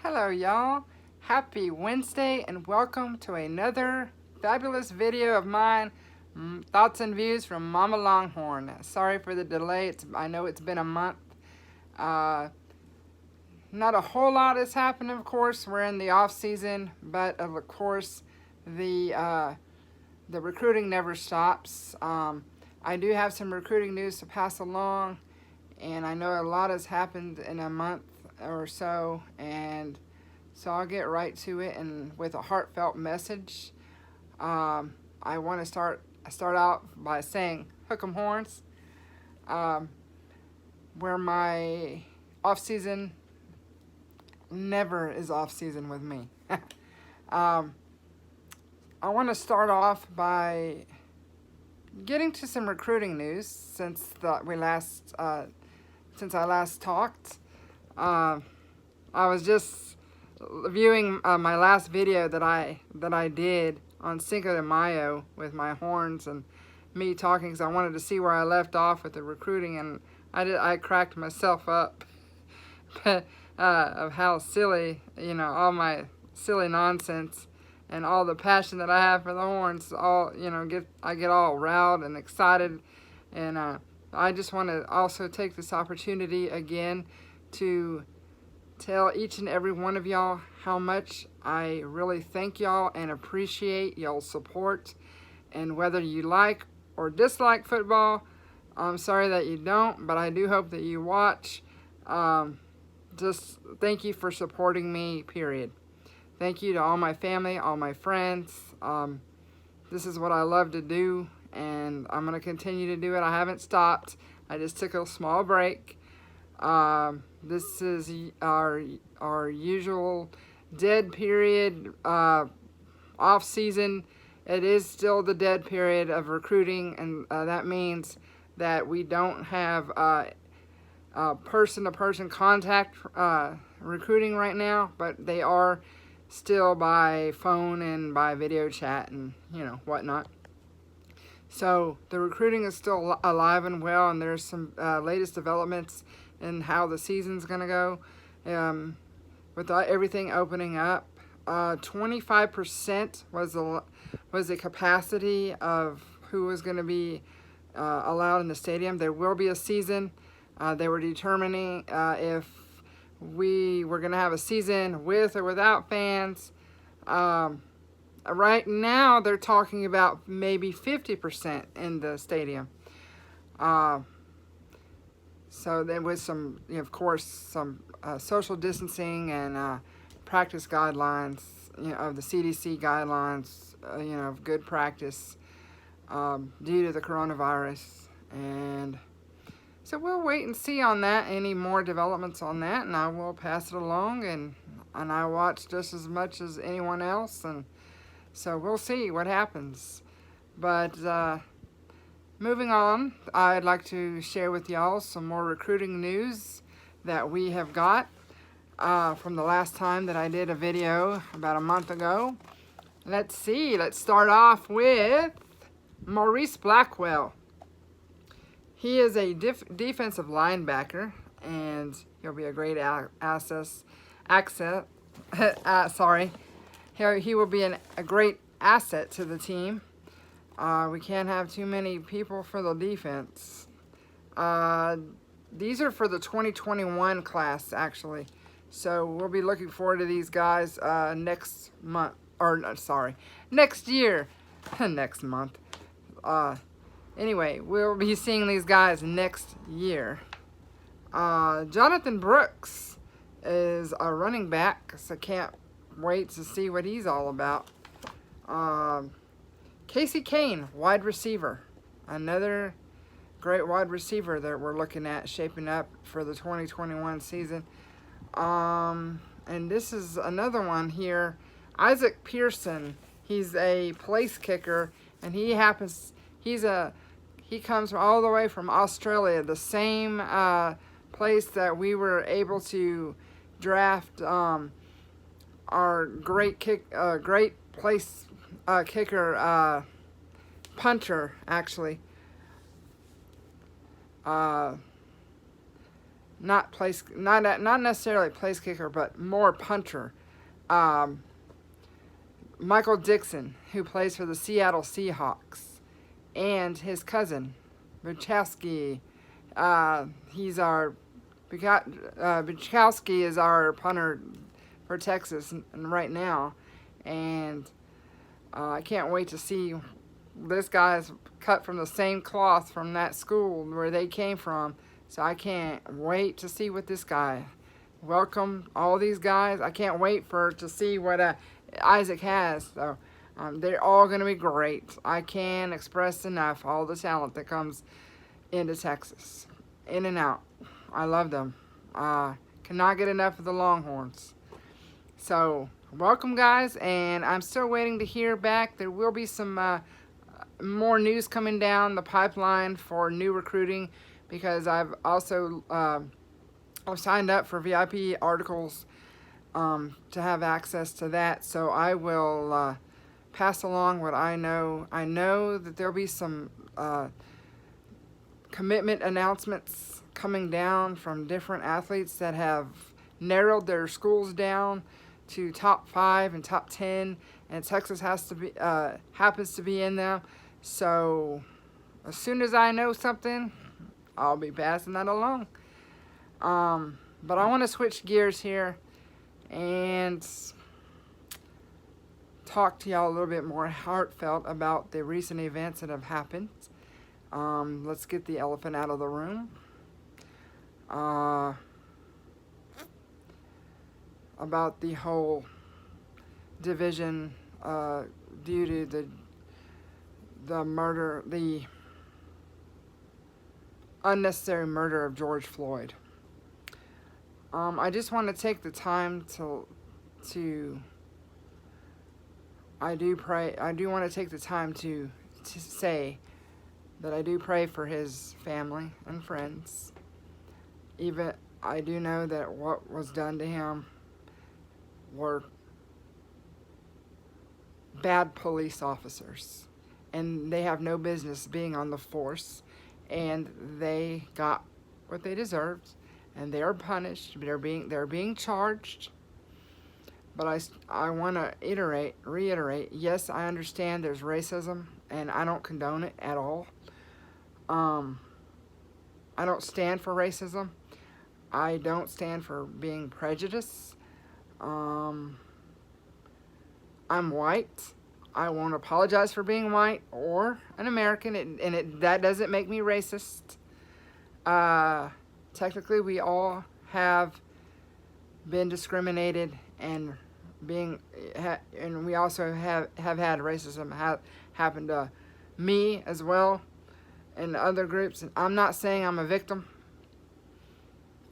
Hello y'all, happy Wednesday and welcome to another fabulous video of mine, thoughts and views from Mama Longhorn. Sorry for the delay, I know it's been a month. Not a whole lot has happened, of course. We're in the off season, but of course the recruiting never stops. I do have some recruiting news to pass along, and I know a lot has happened in a month or so, and so I'll get right to it and with a heartfelt message. I want to start out by saying hook 'em horns, where my off season never is off season with me. I want to start off by getting to some recruiting news since I last talked. I was just viewing my last video that I did on Cinco de Mayo with my horns and me talking, because I wanted to see where I left off with the recruiting, and I cracked myself up of how silly, all my silly nonsense and all the passion that I have for the horns, I get all riled and excited, and I just want to also take this opportunity again to tell each and every one of y'all how much I really thank y'all and appreciate y'all's support. And whether you like or dislike football, I'm sorry that you don't, but I do hope that you watch. Just thank you for supporting me, period. Thank you to all my family, all my friends. This is what I love to do, and I'm going to continue to do it. I haven't stopped. I just took a small break. This is our usual dead period, off season. It is still the dead period of recruiting, and that means that we don't have person-to-person contact recruiting right now, but they are still by phone and by video chat and whatnot. So the recruiting is still alive and well, and there's some latest developments in how the season's gonna go. With everything opening up, 25% was the capacity of who was going to be allowed in the stadium. There will be a season. They were determining if we were going to have a season with or without fans. Right now, they're talking about maybe 50% in the stadium. So there was some, of course, some social distancing and practice guidelines, of the CDC guidelines, of good practice due to the coronavirus. And so we'll wait and see on that, any more developments on that, and I will pass it along, and I watch just as much as anyone else, and so we'll see what happens. But moving on, I'd like to share with y'all some more recruiting news that we have got from the last time that I did a video about a month ago. Let's see, let's start off with Maurice Blackwell. He is a defensive linebacker, and he'll be a great he will be a great asset to the team. We can't have too many people for the defense. These are for the 2021 class, actually. So we'll be looking forward to these guys next year. Next month. Anyway, we'll be seeing these guys next year. Jonathan Brooks is a running back, so can't wait to see what he's all about. Casey Kane, wide receiver. Another great wide receiver that we're looking at shaping up for the 2021 season. And this is another one here. Isaac Pearson. He's a place kicker, and he comes all the way from Australia, the same place that we were able to draft our great place kicker, punter, actually. not necessarily place kicker, but more punter. Um, Michael Dixon, who plays for the Seattle Seahawks, and his cousin, Buchowski. He's our Buchowski is our punter for Texas right now, and I can't wait to see. This guy's cut from the same cloth from that school where they came from, so I can't wait to see what this guy. Welcome all these guys. I can't wait to see what Isaac has. So they're all going to be great. I can't express enough all the talent that comes into Texas, in and out. I love them. Cannot get enough of the Longhorns. So welcome, guys, and I'm still waiting to hear back. There will be some more news coming down the pipeline for new recruiting, because I've also I've signed up for VIP articles to have access to that. So I will pass along what I know. I know that there'll be some commitment announcements coming down from different athletes that have narrowed their schools down to top 5 and top 10, and Texas happens to be in them. So as soon as I know something, I'll be passing that along. But I want to switch gears here and talk to y'all a little bit more heartfelt about the recent events that have happened. Let's get the elephant out of the room. About the whole division due to the murder, the unnecessary murder of George Floyd. I just want to take the time to I do want to take the time to say that I do pray for his family and friends. Even I do know that what was done to him were bad police officers, and they have no business being on the force, and they got what they deserved, and they are punished. They're being charged. But I want to reiterate, yes, I understand there's racism, and I don't condone it at all. I don't stand for racism. I don't stand for being prejudiced. I'm white. I won't apologize for being white or an American, that doesn't make me racist. Technically, we all have been discriminated, and we also have had racism happen to me as well and other groups. And I'm not saying I'm a victim.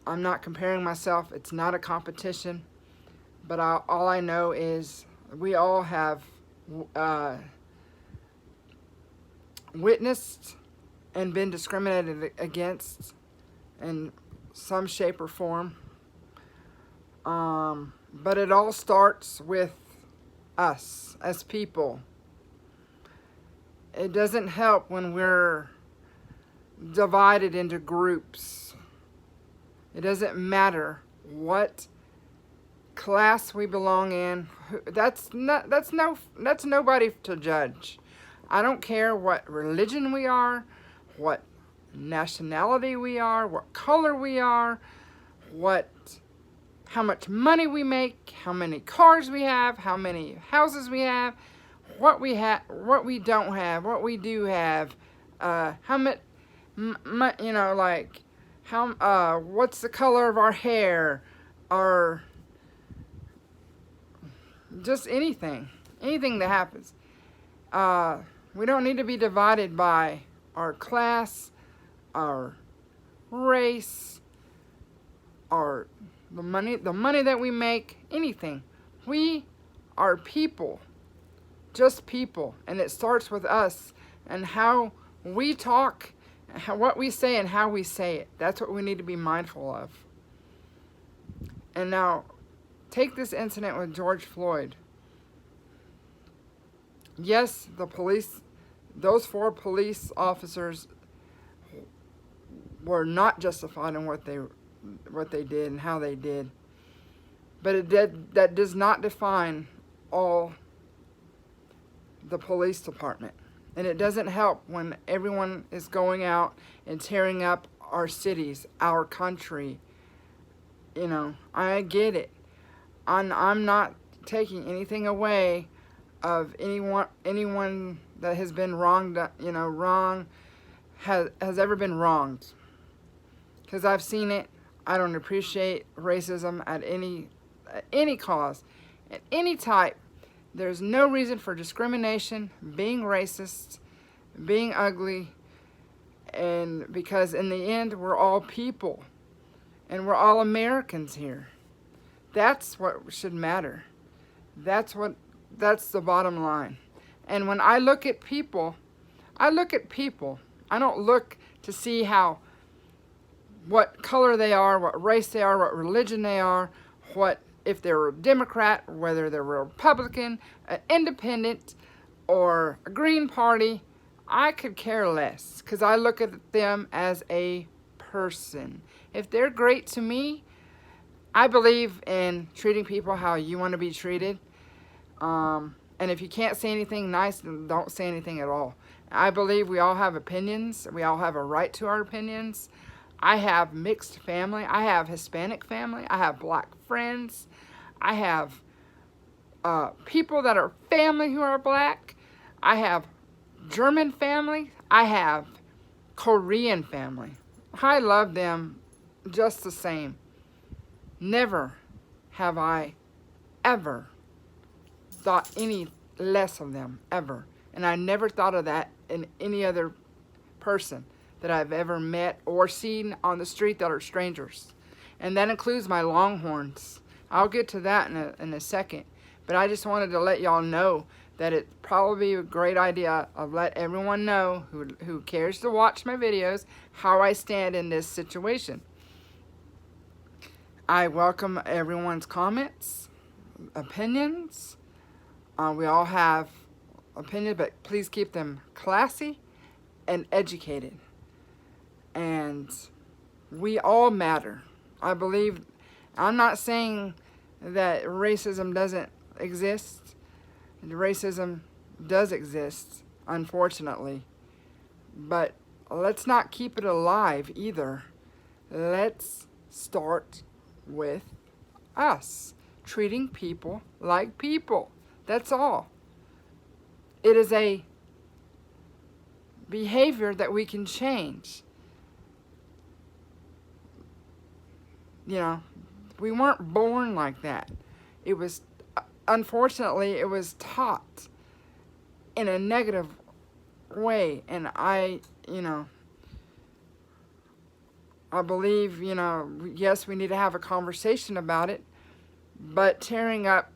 I'm not comparing myself. It's not a competition. But all I know is we all have witnessed and been discriminated against in some shape or form. But it all starts with us as people. It doesn't help when we're divided into groups. It doesn't matter what class we belong in. That's nobody to judge. I don't care what religion we are, what nationality we are, what color we are, how much money we make, how many cars we have, how many houses we have, what we don't have, what we do have, how much, what's the color of our hair, or just anything that happens. We don't need to be divided by our class, our race, or the money that we make, anything. We are people, just people, and it starts with us and how we talk, what we say, and how we say it. That's what we need to be mindful of. And now, take this incident with George Floyd. Yes, those 4 police officers were not justified in what what they did and how they did. But that does not define all the police department. And it doesn't help when everyone is going out and tearing up our cities, our country. You know, I get it. I'm not taking anything away of anyone that has been wronged, has ever been wronged. Because I've seen it. I don't appreciate racism at any cause, at any type. There's no reason for discrimination, being racist, being ugly, and because in the end, we're all people, and we're all Americans here. That's what should matter. That's the bottom line. And when I look at people, I don't look to see what color they are, what race they are, what religion they are, if they're a Democrat, whether they're a Republican, an independent, or a Green Party. I could care less, because I look at them as a person. If they're great to me, I believe in treating people how you want to be treated. And if you can't say anything nice, then don't say anything at all. I believe we all have opinions. We all have a right to our opinions. I have mixed family. I have Hispanic family. I have black friends. I have people that are family who are black. I have German family. I have Korean family. I love them just the same. Never have I ever thought any less of them, ever. And I never thought of that in any other person that I've ever met or seen on the street that are strangers. And that includes my Longhorns. I'll get to that in a second. But I just wanted to let y'all know that it's probably a great idea of let everyone know who cares to watch my videos how I stand in this situation. I welcome everyone's comments, opinions. We all have opinions, but please keep them classy and educated. And we all matter. I believe, I'm not saying that racism doesn't exist. Racism does exist, unfortunately. But let's not keep it alive either. Let's start with us, treating people like people. That's all. It is a behavior that we can change. You know, we weren't born like that. It was, unfortunately, it was taught in a negative way. And I believe, yes, we need to have a conversation about it, but tearing up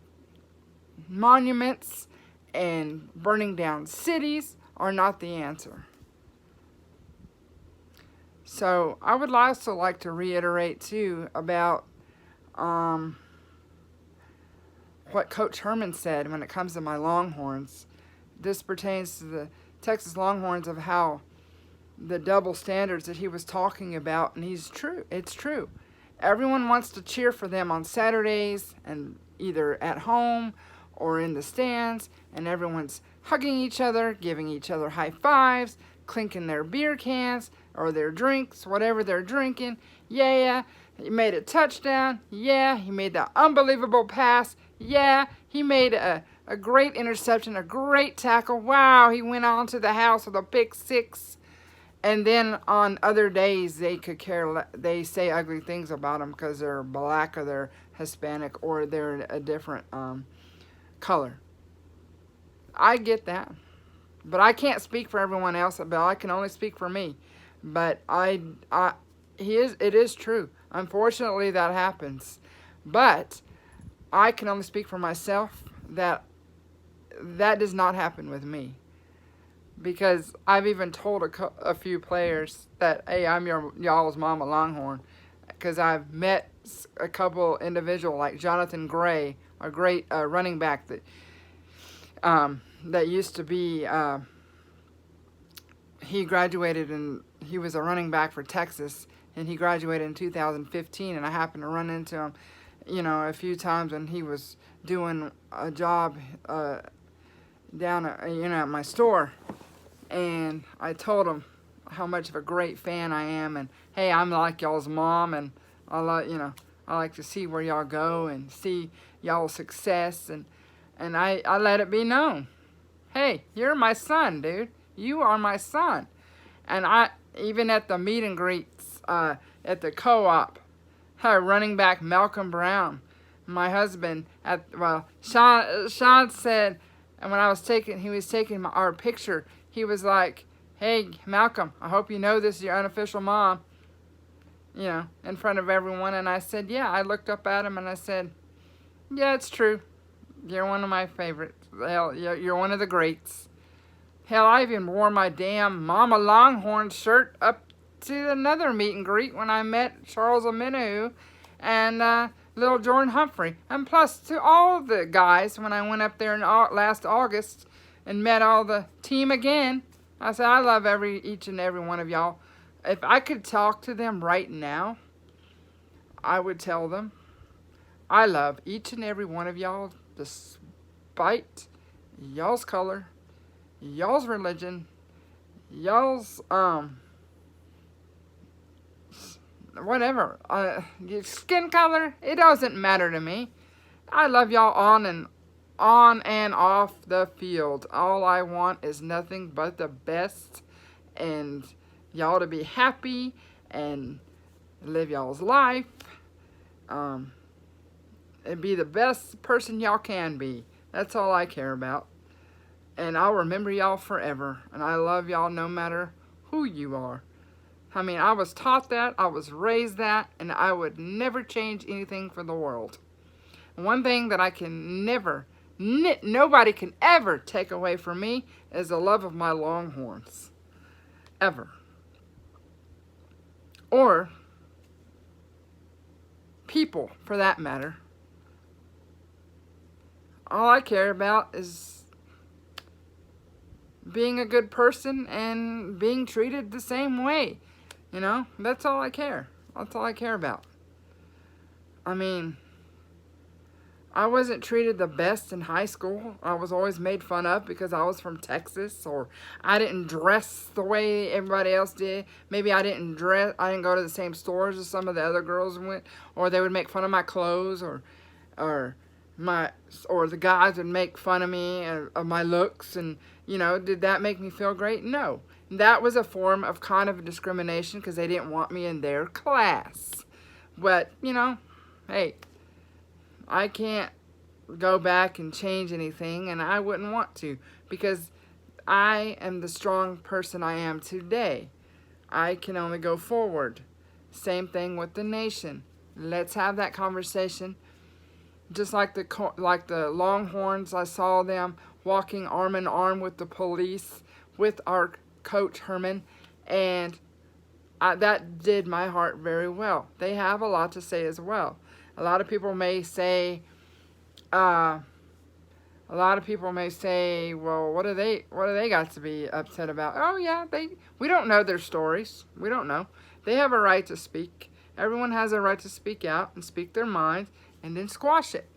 monuments and burning down cities are not the answer. So I would also like to reiterate too about what Coach Herman said when it comes to my Longhorns. This pertains to the Texas Longhorns, of how the double standards that he was talking about, and it's true. Everyone wants to cheer for them on Saturdays, and either at home or in the stands, and everyone's hugging each other, giving each other high fives, clinking their beer cans or their drinks, whatever they're drinking. Yeah, he made a touchdown. Yeah, he made that unbelievable pass. Yeah, he made a great interception, a great tackle. Wow, he went on to the house with a pick six. And then on other days, they say ugly things about them because they're black or they're Hispanic or they're a different color. I get that. But I can't speak for everyone else, but I can only speak for me. But it is true. Unfortunately, that happens. But I can only speak for myself that does not happen with me. Because I've even told a few players that, hey, I'm y'all's Mama Longhorn. Because I've met a couple individuals like Jonathan Gray, a great running back that used to be, he graduated and he was a running back for Texas. and he graduated in 2015, and I happened to run into him, a few times when he was doing a job down at my store, and I told him how much of a great fan I am, and hey, I'm like y'all's mom, and I like to see where y'all go and see y'all's success, and I let it be known. Hey, you're my son, dude. You are my son. And I, even at the meet and greets at the co-op, running back Malcolm Brown, my husband, Sean said, and when he was taking our picture, he was like, hey, Malcolm, I hope you know this is your unofficial mom, in front of everyone. And I said, yeah. I looked up at him and I said, yeah, it's true. You're one of my favorites. Hell, you're one of the greats. Hell, I even wore my damn Mama Longhorn shirt up to another meet and greet when I met Charles Aminu and little Jordan Humphrey. And plus, to all the guys, when I went up there in last August and met all the team again, I said, I love each and every one of y'all. If I could talk to them right now, I would tell them, I love each and every one of y'all, despite y'all's color, y'all's religion, y'all's whatever, your skin color. It doesn't matter to me. I love y'all on and off the field. All I want is nothing but the best, and y'all to be happy and live y'all's life, and be the best person y'all can be. That's all I care about. And I'll remember y'all forever. And I love y'all no matter who you are. I mean, I was taught that, I was raised that, and I would never change anything for the world. One thing that I can never, nobody can ever take away from me is the love of my Longhorns. Ever. Or people, for that matter. All I care about is being a good person and being treated the same way. That's all I care. That's all I care about. I mean, I wasn't treated the best in high school. I was always made fun of because I was from Texas, or I didn't dress the way everybody else did. Maybe I didn't go to the same stores as some of the other girls went, or they would make fun of my clothes, or the guys would make fun of me of my looks, and did that make me feel great? No. That was a form of kind of discrimination because they didn't want me in their class. But, hey, I can't go back and change anything, and I wouldn't want to, because I am the strong person I am today. I can only go forward. Same thing with the nation. Let's have that conversation. Just like the Longhorns, I saw them walking arm in arm with the police, with our coach Herman, and that did my heart very well. They have a lot to say as well. A lot of people may say, well, what do they got to be upset about? Oh yeah, we don't know their stories. We don't know. They have a right to speak. Everyone has a right to speak out and speak their mind, and then squash it.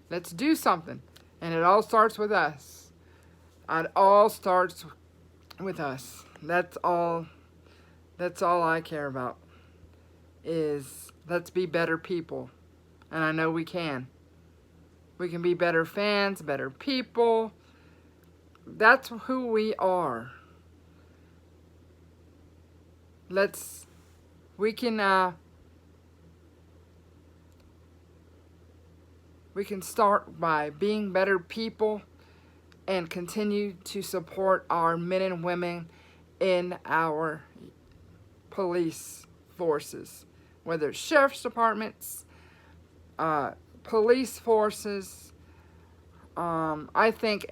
Let's do something. And it all starts with us. It all starts with us. That's all I care about, is let's be better people. And I know we can. We can be better fans, better people. That's who we are. We can start by being better people and continue to support our men and women in our police forces, whether it's sheriff's departments, police forces. I thank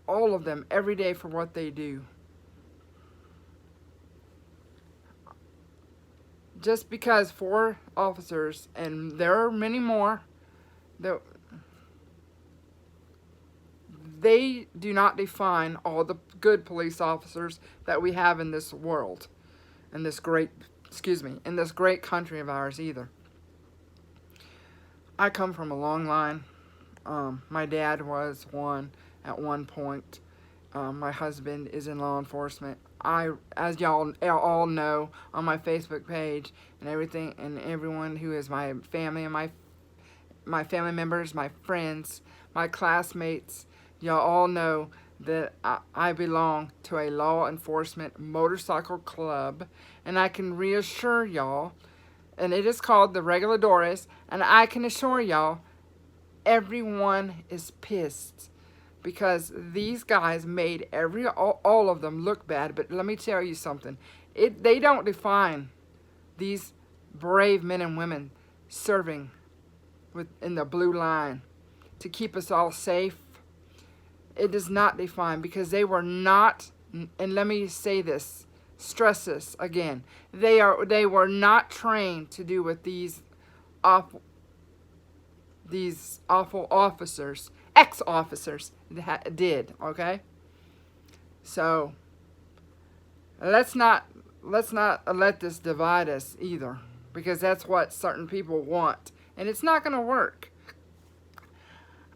all of them every day for what they do. Just because 4 officers, and there are many more, they do not define all the good police officers that we have in this world. in this great, in this great country of ours either. I come from a long line. My dad was one at one point. My husband is in law enforcement. As y'all all know, on my Facebook page and everything, and everyone who is my family and my family members, my friends, my classmates, y'all all know that I belong to a law enforcement motorcycle club, and I can reassure y'all, and it is called the Reguladores, and I can assure y'all, everyone is pissed because these guys made all of them look bad. But let me tell you something, they don't define these brave men and women serving in the blue line to keep us all safe. It does not define, because they were not, and let me say this, stress this again, they were not trained to do what these awful officers, ex-officers, did. Okay, so let's not let this divide us either, because that's what certain people want, and it's not going to work.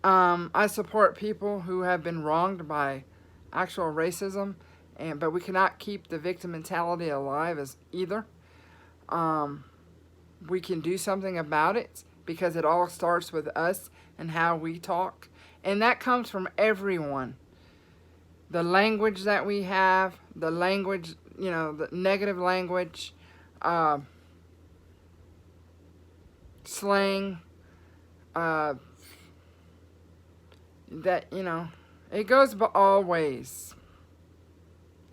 I support people who have been wronged by actual racism, but we cannot keep the victim mentality alive as either. We can do something about it, because it all starts with us and how we talk, and that comes from everyone. The language that we have, the language, the negative language, slang, that, it goes all ways.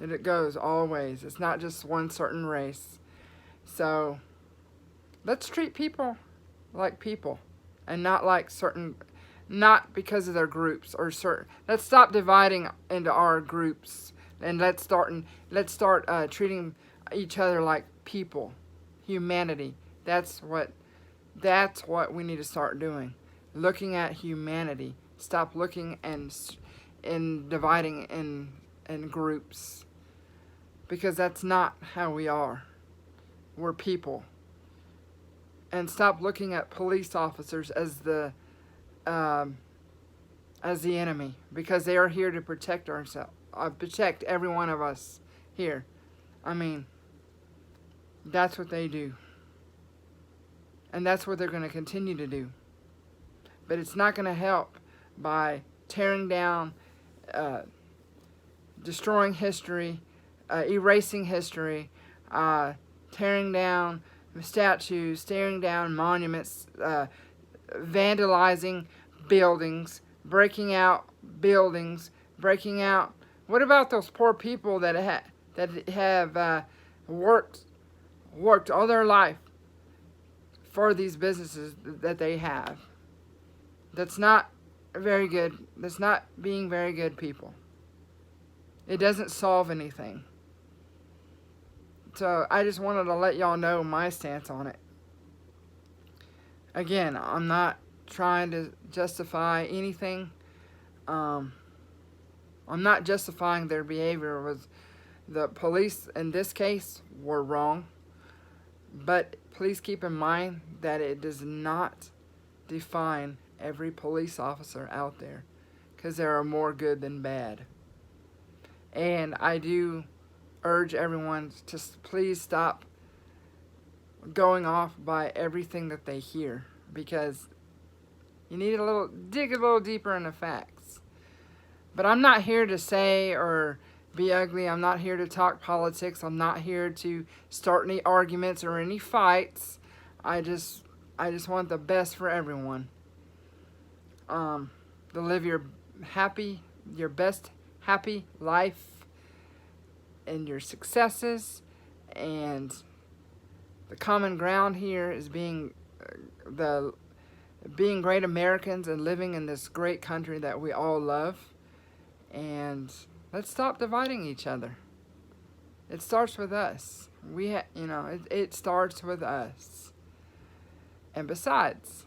It goes all ways. It's not just one certain race. So let's treat people like people, and not like not because of their groups or certain. Let's stop dividing into our groups, and let's start treating each other like people, humanity. That's what we need to start doing. Looking at humanity. Stop looking and dividing in groups, because that's not how we are. We're people. And stop looking at police officers as the enemy, because they are here to protect ourselves, protect every one of us here. I mean, that's what they do, and that's what they're going to continue to do. But it's not going to help by tearing down, destroying history, erasing history, tearing down statues, tearing down monuments, vandalizing buildings, breaking out buildings, breaking out. What about those poor people that have worked all their life for these businesses that they have? That's not very good. That's not being very good people. It doesn't solve anything. So I just wanted to let y'all know my stance on it. Again, I'm not trying to justify anything. I'm not justifying their behavior. The police in this case were wrong. But please keep in mind that it does not define every police officer out there, because there are more good than bad. And I do urge everyone to please stop going off by everything that they hear, because you need dig a little deeper in the facts. But I'm not here to say or be ugly. I'm not here to talk politics. I'm not here to start any arguments or any fights. I just want the best for everyone. To live your best happy life, and your successes, and the common ground here is being great Americans and living in this great country that we all love. And let's stop dividing each other. It starts with us. It starts with us. And besides,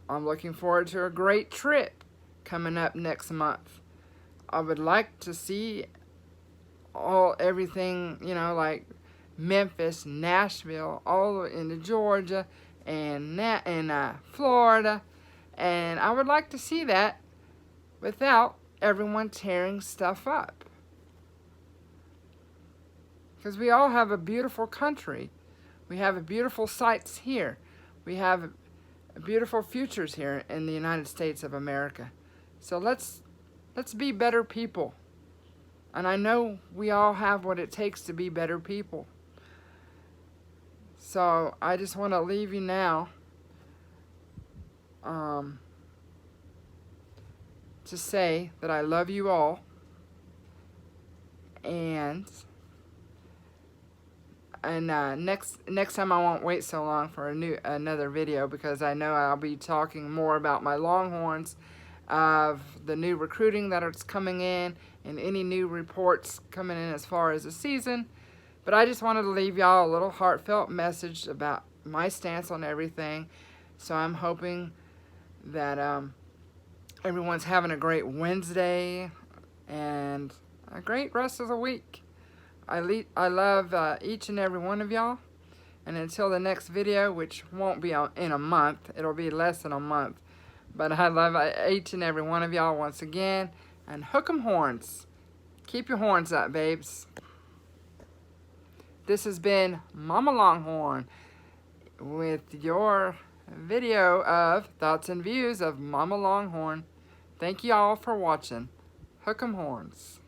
I'm looking forward to a great trip coming up next month. I would like to see everything, like Memphis, Nashville, all the way into Georgia, and Florida. And I would like to see that without everyone tearing stuff up. Because we all have a beautiful country. We have beautiful sights here. We have beautiful futures here in the United States of America. So let's be better people. And I know we all have what it takes to be better people. So I just want to leave you now to say that I love you all, and next time I won't wait so long for another video, because I know I'll be talking more about my Longhorns, of the new recruiting that is coming in, and any new reports coming in as far as the season. But I just wanted to leave y'all a little heartfelt message about my stance on everything. So I'm hoping that everyone's having a great Wednesday and a great rest of the week. I love each and every one of y'all. And until the next video, which won't be in a month, it'll be less than a month. But I love each and every one of y'all once again. And hook 'em horns. Keep your horns up, babes. This has been Mama Longhorn with your video of thoughts and views of Mama Longhorn. Thank you all for watching. Hook 'em horns.